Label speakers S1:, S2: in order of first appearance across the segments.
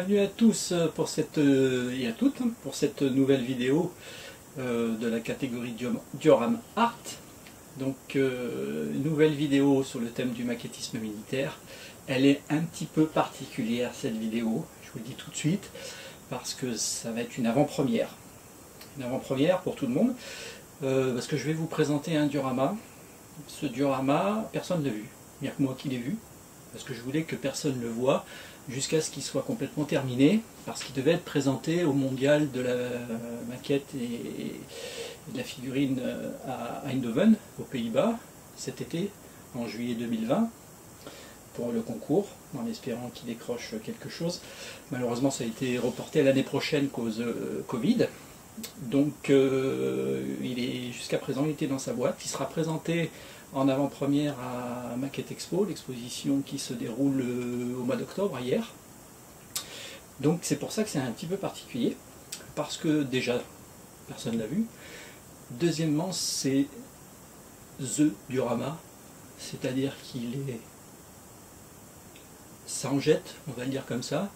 S1: Bienvenue à tous pour cette, et à toutes pour cette nouvelle vidéo de la catégorie Diorama Art. Donc une nouvelle vidéo sur le thème du maquettisme militaire. Elle est un petit peu particulière cette vidéo, je vous le dis tout de suite, parce que ça va être une avant-première. Une avant-première pour tout le monde, parce que je vais vous présenter un diorama. Ce diorama, personne ne l'a vu, il n'y a que moi qui l'ai vu, parce que je voulais que personne le voie jusqu'à ce qu'il soit complètement terminé, parce qu'il devait être présenté au mondial de la maquette et de la figurine à Eindhoven, aux Pays-Bas, cet été, en juillet 2020, pour le concours, en espérant qu'il décroche quelque chose. Malheureusement, ça a été reporté à l'année prochaine cause Covid. Donc jusqu'à présent il était dans sa boîte, il sera présenté en avant-première à Maquette Expo, l'exposition qui se déroule au mois d'octobre, hier. Donc c'est pour ça que c'est un petit peu particulier, parce que déjà, personne ne l'a vu. Deuxièmement, c'est THE diorama, c'est-à-dire qu'il est... ça en jette, on va le dire comme ça.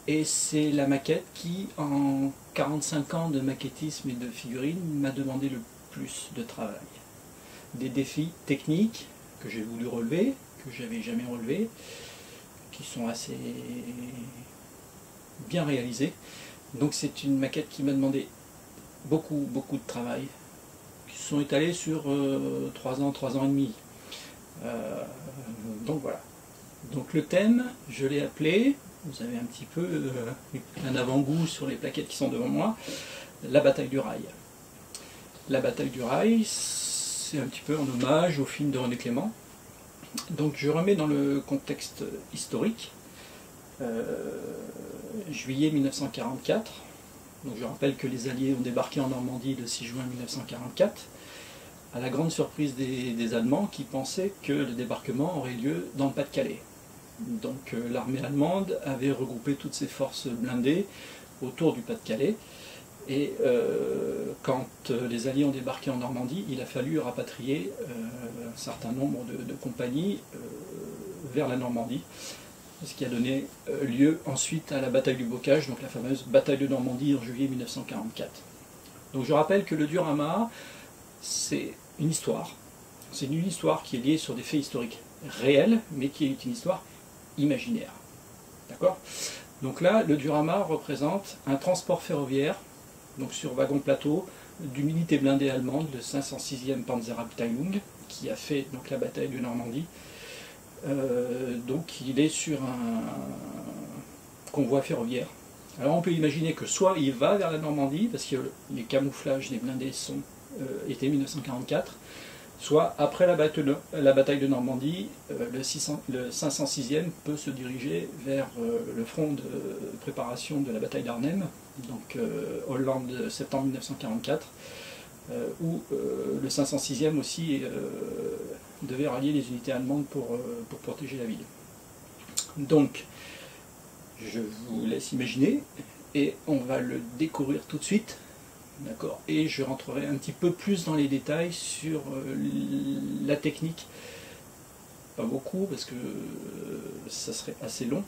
S1: Et c'est la maquette qui, en 45 ans de maquettisme et de figurines, m'a demandé le plus de travail. Des défis techniques que j'ai voulu relever, que j'avais jamais relevés, qui sont assez bien réalisés. Donc c'est une maquette qui m'a demandé beaucoup de travail, qui se sont étalés sur 3 ans et demi. Donc voilà. Donc le thème, je l'ai appelé... Vous avez un petit peu un avant-goût sur les plaquettes qui sont devant moi. La bataille du rail. La bataille du rail, c'est un petit peu en hommage au film de René Clément. Donc je remets dans le contexte historique. Juillet 1944. Donc je rappelle que les Alliés ont débarqué en Normandie le 6 juin 1944, à la grande surprise des Allemands qui pensaient que le débarquement aurait lieu dans le Pas-de-Calais. Donc l'armée allemande avait regroupé toutes ses forces blindées autour du Pas-de-Calais, et quand les Alliés ont débarqué en Normandie, il a fallu rapatrier un certain nombre de compagnies vers la Normandie, ce qui a donné lieu ensuite à la bataille du Bocage, donc la fameuse bataille de Normandie en juillet 1944. Donc je rappelle que le diorama, c'est une histoire. C'est une histoire qui est liée sur des faits historiques réels, mais qui est une histoire imaginaire. D'accord? Donc là, le diorama représente un transport ferroviaire, donc sur wagon-plateau, d'unité blindée allemande, le 506e Panzerabteilung, qui a fait donc la bataille de Normandie. Donc il est sur un convoi ferroviaire. Alors on peut imaginer que soit il va vers la Normandie, parce que les camouflages des blindés sont été 1944, soit après la bataille de Normandie, le 506e peut se diriger vers le front de préparation de la bataille d'Arnhem, donc Hollande, septembre 1944, où le 506e aussi devait rallier les unités allemandes pour protéger la ville. Donc, je vous laisse imaginer, et on va le découvrir tout de suite. D'accord. Et je rentrerai un petit peu plus dans les détails sur la technique. Pas beaucoup, parce que ça serait assez long,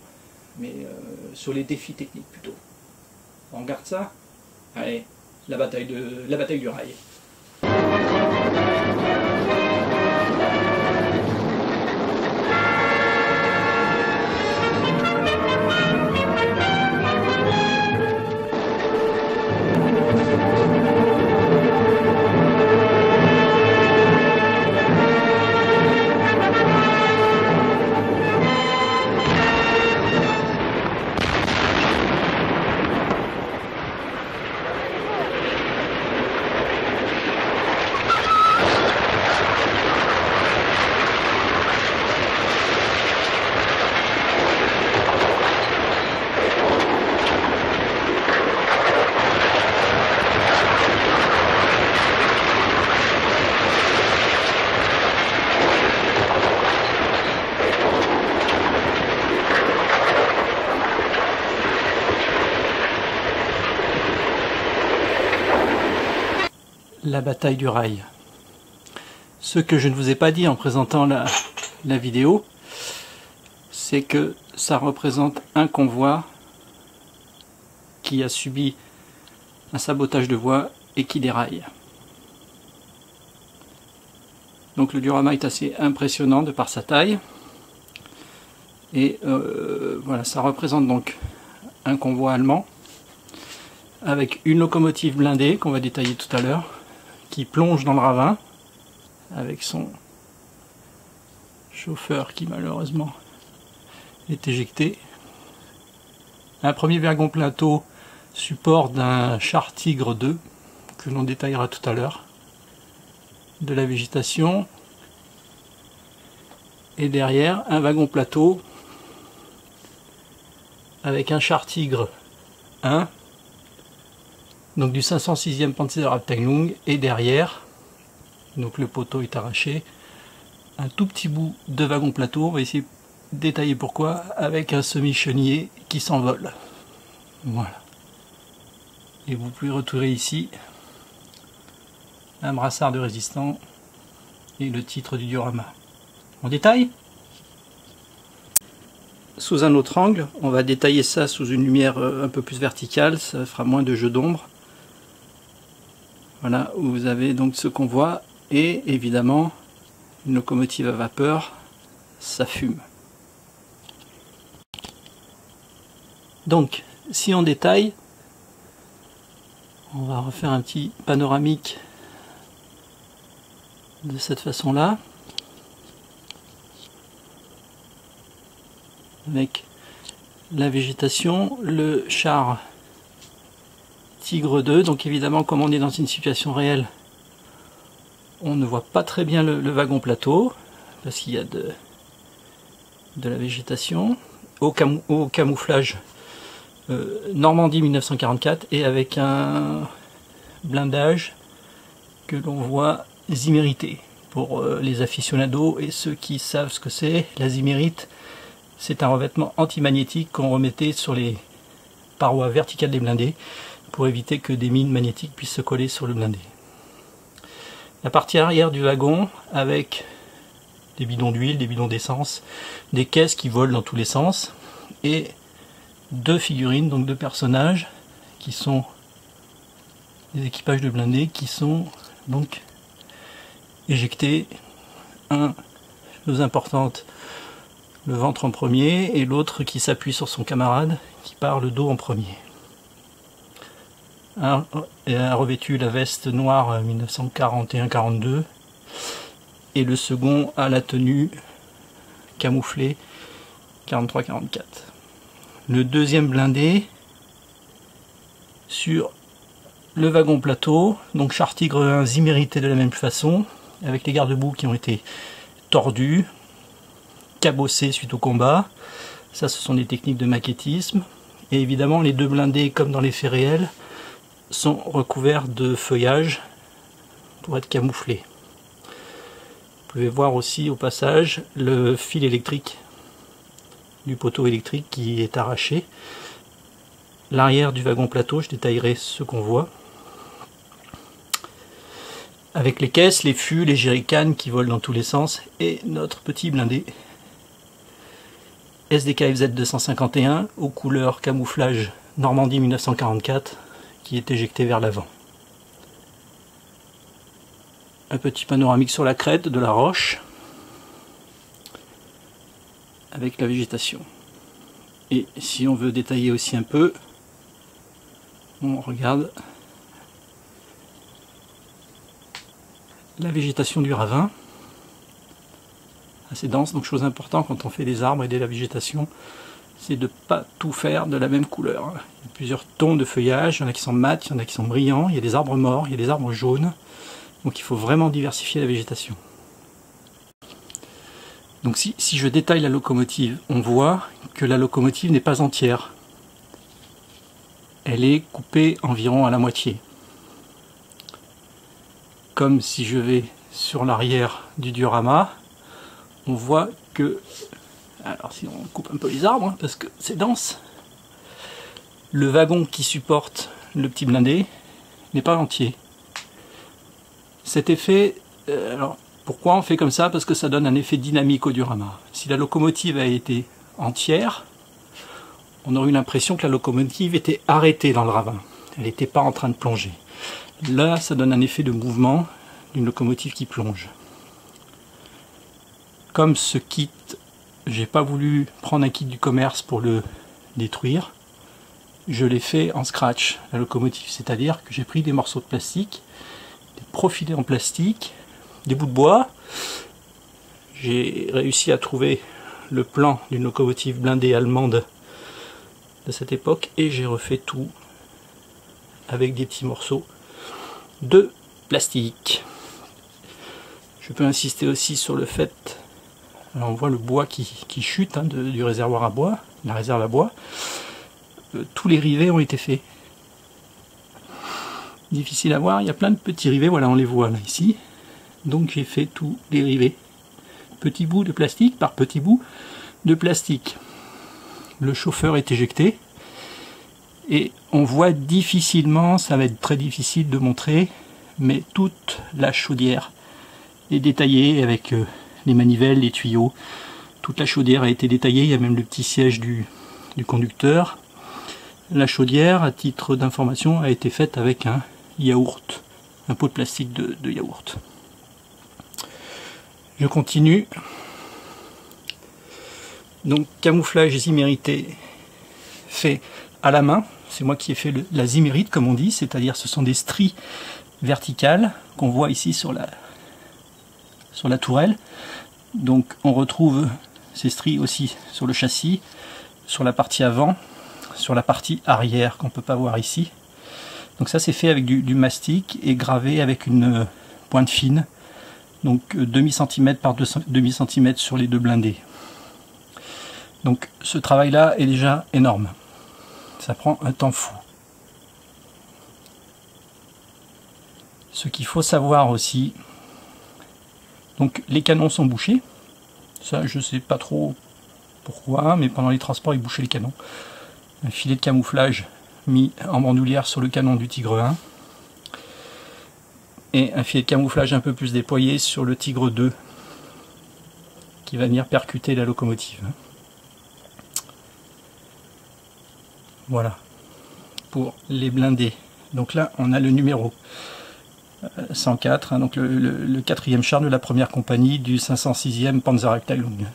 S1: mais sur les défis techniques plutôt. On regarde ça? Allez, la bataille du rail. La bataille du rail. Ce que je ne vous ai pas dit en présentant la vidéo, c'est que ça représente un convoi qui a subi un sabotage de voie et qui déraille. Donc le diorama est assez impressionnant de par sa taille. Et voilà, ça représente donc un convoi allemand avec une locomotive blindée qu'on va détailler tout à l'heure, qui plonge dans le ravin avec son chauffeur qui malheureusement est éjecté. Un premier wagon plateau support d'un char Tigre 2 que l'on détaillera tout à l'heure. De la végétation. Et derrière un wagon plateau avec un char Tigre 1, donc du 506e Panzerabteilung, et derrière, donc le poteau est arraché, un tout petit bout de wagon plateau, on va essayer de détailler pourquoi, avec un semi-chenillé qui s'envole. Voilà. Et vous pouvez retrouver ici un brassard de résistant et le titre du diorama. On détaille ? Sous un autre angle, on va détailler ça sous une lumière un peu plus verticale, ça fera moins de jeu d'ombre. Voilà, où vous avez donc ce convoi et évidemment une locomotive à vapeur, ça fume. Donc, si on détaille, on va refaire un petit panoramique de cette façon-là. Avec la végétation, le char Tigre 2, donc évidemment comme on est dans une situation réelle, on ne voit pas très bien le wagon plateau, parce qu'il y a de la végétation, au camouflage Normandie 1944, et avec un blindage que l'on voit zimérité. Pour les aficionados et ceux qui savent ce que c'est, la zimérite, c'est un revêtement antimagnétique qu'on remettait sur les parois verticales des blindés pour éviter que des mines magnétiques puissent se coller sur le blindé. La partie arrière du wagon avec des bidons d'huile, des bidons d'essence, des caisses qui volent dans tous les sens et deux figurines, donc deux personnages qui sont des équipages de blindés qui sont donc éjectés. Un, chose importante, le ventre en premier, et l'autre qui s'appuie sur son camarade, qui part le dos en premier. Un a revêtu la veste noire 1941-42, et le second a la tenue camouflée 43-44. Le deuxième blindé, sur le wagon plateau, donc char Tigre 1 zimérité de la même façon, avec les garde-boue qui ont été tordus, cabossés suite au combat. Ça, ce sont des techniques de maquettisme. Et évidemment, les deux blindés, comme dans les faits réels, sont recouverts de feuillage pour être camouflés. Vous pouvez voir aussi au passage le fil électrique du poteau électrique qui est arraché. L'arrière du wagon plateau, je détaillerai ce qu'on voit. Avec les caisses, les fûts, les jerrycans qui volent dans tous les sens, et notre petit blindé SDKFZ 251 aux couleurs camouflage Normandie 1944 qui est éjecté vers l'avant. Un petit panoramique sur la crête de la roche avec la végétation. Et si on veut détailler aussi un peu, on regarde la végétation du ravin, assez dense, donc chose importante quand on fait des arbres et de la végétation, c'est de ne pas tout faire de la même couleur. Il y a plusieurs tons de feuillage, il y en a qui sont mat, il y en a qui sont brillants, il y a des arbres morts, il y a des arbres jaunes, donc il faut vraiment diversifier la végétation. Donc si je détaille la locomotive, on voit que la locomotive n'est pas entière. Elle est coupée environ à la moitié. Comme si je vais sur l'arrière du diorama, on voit que, alors si on coupe un peu les arbres, hein, parce que c'est dense, le wagon qui supporte le petit blindé n'est pas entier. Cet effet, alors pourquoi on fait comme ça? Parce que ça donne un effet dynamique au diorama. Si la locomotive a été entière, on aurait eu l'impression que la locomotive était arrêtée dans le ravin. Elle n'était pas en train de plonger. Là, ça donne un effet de mouvement d'une locomotive qui plonge. Comme ce kit, j'ai pas voulu prendre un kit du commerce pour le détruire, je l'ai fait en scratch, la locomotive. C'est-à-dire que j'ai pris des morceaux de plastique, des profilés en plastique, des bouts de bois. J'ai réussi à trouver le plan d'une locomotive blindée allemande de cette époque et j'ai refait tout avec des petits morceaux de plastique. Je peux insister aussi sur le fait, alors on voit le bois qui chute du réservoir à bois, la réserve à bois. Tous les rivets ont été faits. Difficile à voir, il y a plein de petits rivets, voilà on les voit là ici. Donc j'ai fait tous les rivets. Petit bout de plastique par petit bout de plastique. Le chauffeur est éjecté. Et on voit difficilement, ça va être très difficile de montrer, mais toute la chaudière est détaillée avec les manivelles, les tuyaux. Toute la chaudière a été détaillée, il y a même le petit siège du conducteur. La chaudière, à titre d'information, a été faite avec un yaourt, un pot de plastique de yaourt. Je continue. Donc camouflage zimérité fait à la main. C'est moi qui ai fait la zimérite comme on dit, c'est-à-dire ce sont des stries verticales qu'on voit ici sur la tourelle. Donc on retrouve ces stries aussi sur le châssis, sur la partie avant, sur la partie arrière qu'on ne peut pas voir ici. Donc ça c'est fait avec du mastic et gravé avec une pointe fine. Donc demi centimètre par demi centimètre sur les deux blindés. Donc ce travail là est déjà énorme. Ça prend un temps fou. Ce qu'il faut savoir aussi, donc les canons sont bouchés. Ça je sais pas trop pourquoi, mais pendant les transports ils bouchaient les canons. Un filet de camouflage mis en bandoulière sur le canon du Tigre 1. Et un filet de camouflage un peu plus déployé sur le Tigre 2 qui va venir percuter la locomotive. Voilà pour les blindés. Donc là on a le numéro 104, donc le 4e char de la première compagnie du 506e Panzerabteilung.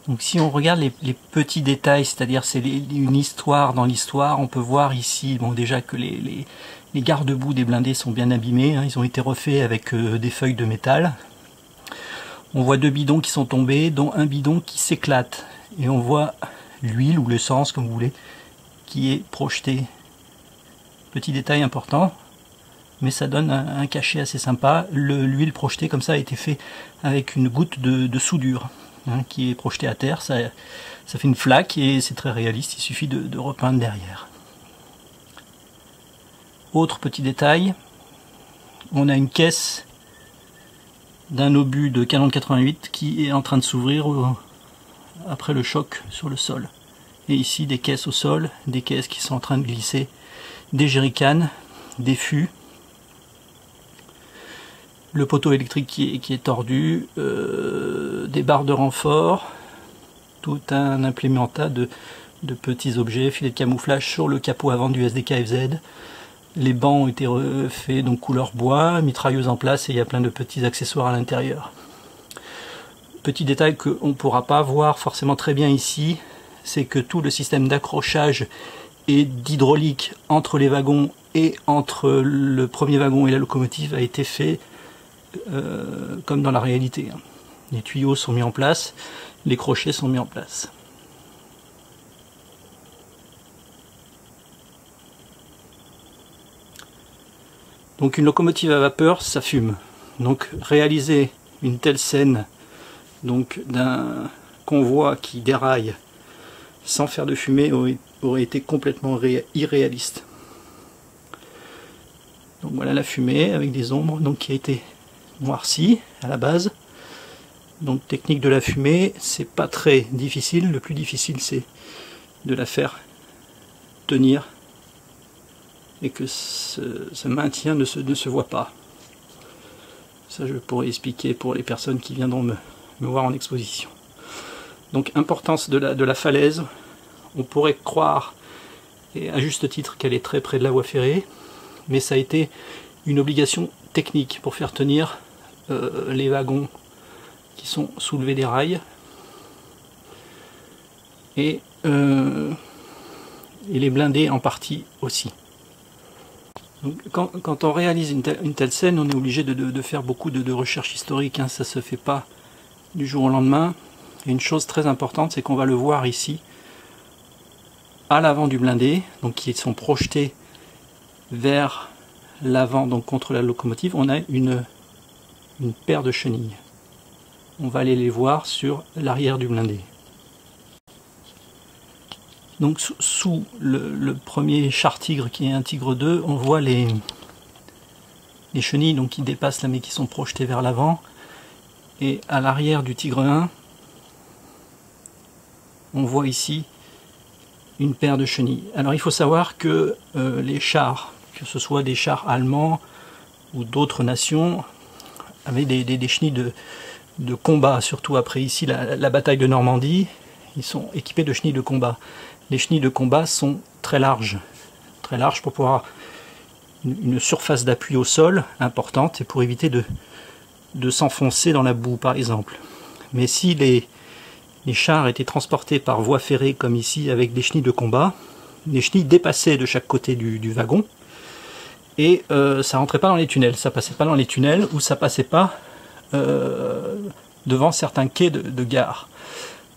S1: Donc si on regarde les petits détails, c'est-à-dire c'est une histoire dans l'histoire, on peut voir ici bon, déjà que les garde-boue des blindés sont bien abîmés, hein, ils ont été refaits avec des feuilles de métal. On voit 2 bidons qui sont tombés, dont un bidon qui s'éclate. Et on voit l'huile ou l'essence, comme vous voulez, qui est projetée. Petit détail important, mais ça donne un cachet assez sympa. L'huile projetée comme ça a été fait avec une goutte de soudure hein, qui est projetée à terre. Ça fait une flaque et c'est très réaliste, il suffit de repeindre derrière. Autre petit détail, on a une caisse d'un obus de canon de 88 qui est en train de s'ouvrir après le choc sur le sol. Et ici des caisses au sol, des caisses qui sont en train de glisser, des jerrycans, des fûts, le poteau électrique qui est tordu, des barres de renfort, tout un implémentat de petits objets, filets de camouflage sur le capot avant du SDKFZ. Les bancs ont été refaits donc couleur bois, mitrailleuse en place et il y a plein de petits accessoires à l'intérieur. Petit détail qu'on ne pourra pas voir forcément très bien ici, c'est que tout le système d'accrochage et d'hydraulique entre les wagons et entre le premier wagon et la locomotive a été fait comme dans la réalité. Les tuyaux sont mis en place, les crochets sont mis en place. Donc une locomotive à vapeur, ça fume. Donc réaliser une telle scène donc d'un convoi qui déraille sans faire de fumée aurait été complètement irréaliste. Donc voilà la fumée avec des ombres donc qui a été noircie à la base. Donc technique de la fumée, c'est pas très difficile. Le plus difficile c'est de la faire tenir et que ce maintien ne se voit pas. Ça je pourrais expliquer pour les personnes qui viendront me voir en exposition. Donc importance de la falaise, on pourrait croire, et à juste titre, qu'elle est très près de la voie ferrée, mais ça a été une obligation technique pour faire tenir les wagons qui sont soulevés des rails, et les blindés en partie aussi. Donc, quand on réalise une telle scène, on est obligé de faire beaucoup de recherche historique, hein. Ça se fait pas du jour au lendemain. Et une chose très importante, c'est qu'on va le voir ici, à l'avant du blindé, donc qui sont projetés vers l'avant, donc contre la locomotive, on a une paire de chenilles. On va aller les voir sur l'arrière du blindé. Donc sous le premier char Tigre, qui est un Tigre 2, on voit les chenilles donc, qui dépassent là, mais qui sont projetées vers l'avant. Et à l'arrière du Tigre 1, on voit ici une paire de chenilles. Alors il faut savoir que les chars, que ce soit des chars allemands ou d'autres nations, avaient des chenilles de combat, surtout après ici la bataille de Normandie. Ils sont équipés de chenilles de combat. Les chenilles de combat sont très larges pour pouvoir une surface d'appui au sol importante et pour éviter de s'enfoncer dans la boue par exemple. Mais si les chars étaient transportés par voie ferrée comme ici avec des chenilles de combat, les chenilles dépassaient de chaque côté du wagon et ça rentrait pas dans les tunnels, ça passait pas dans les tunnels ou ça passait pas devant certains quais de gare.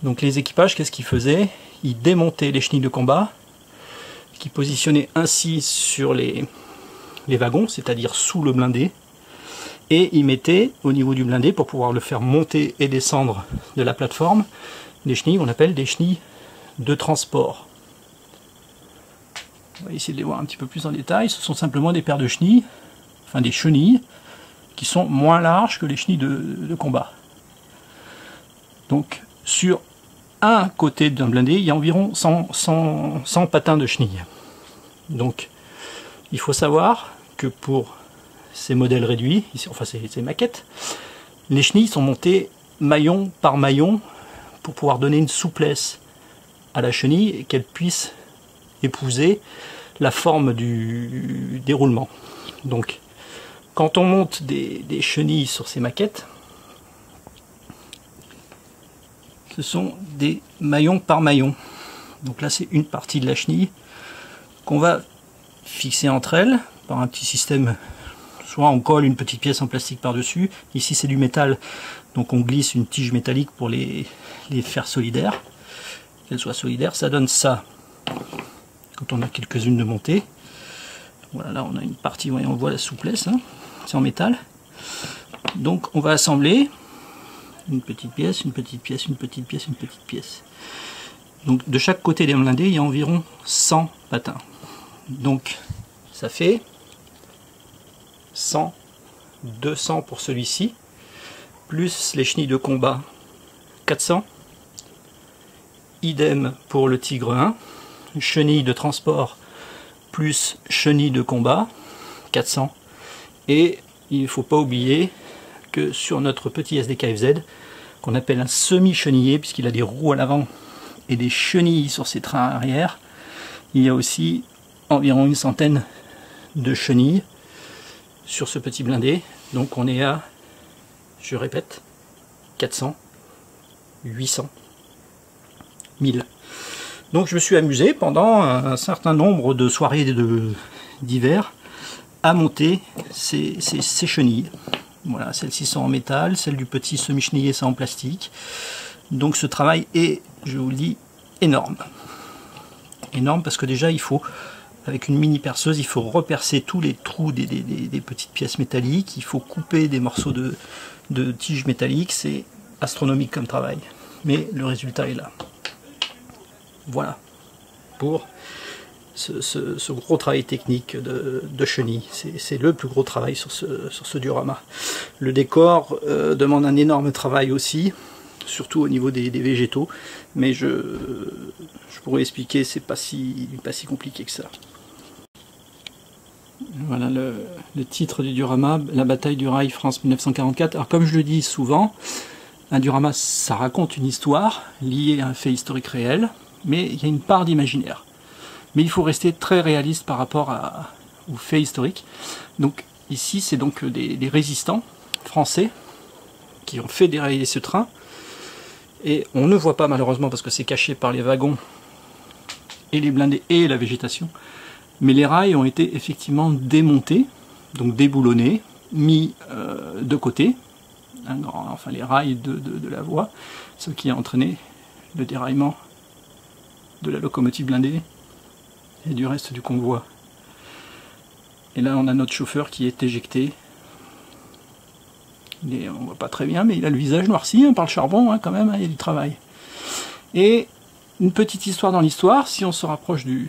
S1: Donc les équipages, qu'est-ce qu'ils faisaient? Ils démontaient les chenilles de combat, qui positionnaient ainsi sur les wagons, c'est-à-dire sous le blindé, et ils mettaient au niveau du blindé, pour pouvoir le faire monter et descendre de la plateforme, des chenilles qu'on appelle des chenilles de transport. On va essayer de les voir un petit peu plus en détail. Ce sont simplement des paires de chenilles, enfin des chenilles, qui sont moins larges que les chenilles de combat. Donc sur un côté d'un blindé, il y a environ 100 patins de chenilles. Donc il faut savoir que pour ces modèles réduits, enfin ces maquettes, les chenilles sont montées maillon par maillon pour pouvoir donner une souplesse à la chenille et qu'elle puisse épouser la forme du déroulement. Donc quand on monte des chenilles sur ces maquettes, ce sont des maillons par maillon. Donc là c'est une partie de la chenille qu'on va fixer entre elles par un petit système, soit on colle une petite pièce en plastique par dessus, ici c'est du métal, donc on glisse une tige métallique pour les faire solidaires, qu'elles soient solidaires. Ça donne ça quand on a quelques-unes de montées. Voilà, là on a une partie, on voit la souplesse, hein, c'est en métal. Donc on va assembler une petite pièce, une petite pièce, une petite pièce, une petite pièce. Donc de chaque côté des blindés, il y a environ 100 patins. Donc ça fait 100, 200 pour celui-ci, plus les chenilles de combat 400, idem pour le Tigre 1, chenilles de transport plus chenilles de combat 400, et il ne faut pas oublier que sur notre petit SDKFZ, qu'on appelle un semi-chenillé, puisqu'il a des roues à l'avant et des chenilles sur ses trains arrière, il y a aussi environ une centaine de chenilles sur ce petit blindé. Donc on est à, je répète, 400, 800, 1000. Donc je me suis amusé pendant un certain nombre de soirées d'hiver à monter ces chenilles. Voilà, celles-ci sont en métal, celles du petit semi-chenillé sont en plastique. Donc ce travail est, je vous le dis, énorme. Énorme parce que déjà il faut, avec une mini perceuse, il faut repercer tous les trous des petites pièces métalliques, il faut couper des morceaux de tiges métalliques, c'est astronomique comme travail. Mais le résultat est là. Voilà, pour ce gros travail technique de chenille. C'est le plus gros travail sur ce diorama. Le décor demande un énorme travail aussi, surtout au niveau des végétaux, mais je pourrais expliquer, c'est pas si compliqué que ça. Voilà le titre du diorama, La bataille du rail France 1944. Alors comme je le dis souvent, Un diorama, ça raconte une histoire liée à un fait historique réel, mais il y a une part d'imaginaire. Mais il faut rester très réaliste par rapport aux faits historiques. Donc ici, c'est donc des résistants français qui ont fait dérailler ce train. Et on ne voit pas malheureusement parce que c'est caché par les wagons et les blindés et la végétation. Mais les rails ont été effectivement démontés, donc déboulonnés, mis de côté. Enfin les rails de la voie, ce qui a entraîné le déraillement de la locomotive blindée et du reste du convoi. Et là on a notre chauffeur qui est éjecté. On voit pas très bien, mais il a le visage noirci par le charbon, quand même, il y a du travail. Et une petite histoire dans l'histoire, si on se rapproche du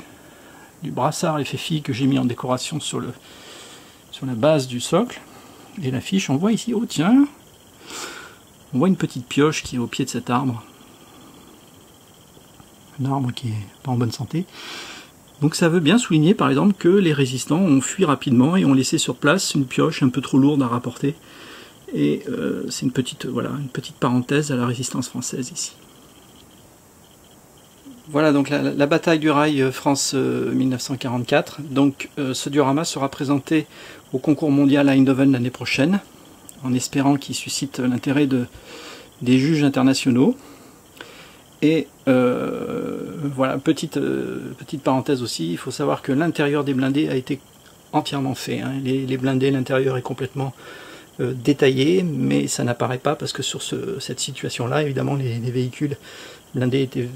S1: brassard FFI que j'ai mis en décoration sur la base du socle, et l'affiche, on voit ici, oh tiens, on voit une petite pioche qui est au pied de cet arbre. Un arbre qui est pas en bonne santé. Donc ça veut bien souligner par exemple que les résistants ont fui rapidement et ont laissé sur place une pioche un peu trop lourde à rapporter. Et c'est une petite parenthèse à la résistance française ici. Voilà donc la bataille du rail France 1944. Donc ce diorama sera présenté au concours mondial à Eindhoven l'année prochaine, en espérant qu'il suscite l'intérêt des juges internationaux. Et voilà, petite parenthèse aussi, il faut savoir que l'intérieur des blindés a été entièrement fait. Les blindés, l'intérieur est complètement détaillé, mais ça n'apparaît pas parce que sur cette situation-là, évidemment, les véhicules blindés étaient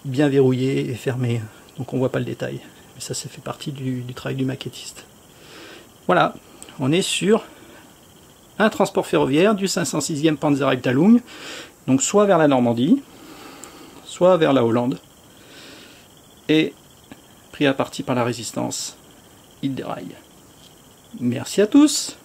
S1: bien verrouillés et fermés, donc on voit pas le détail. Mais ça fait partie du travail du maquettiste. Voilà, on est sur un transport ferroviaire du 506e Panzerabteilung, donc soit vers la Normandie, soit vers la Hollande, et pris à partie par la résistance, Île des Rails. Merci à tous.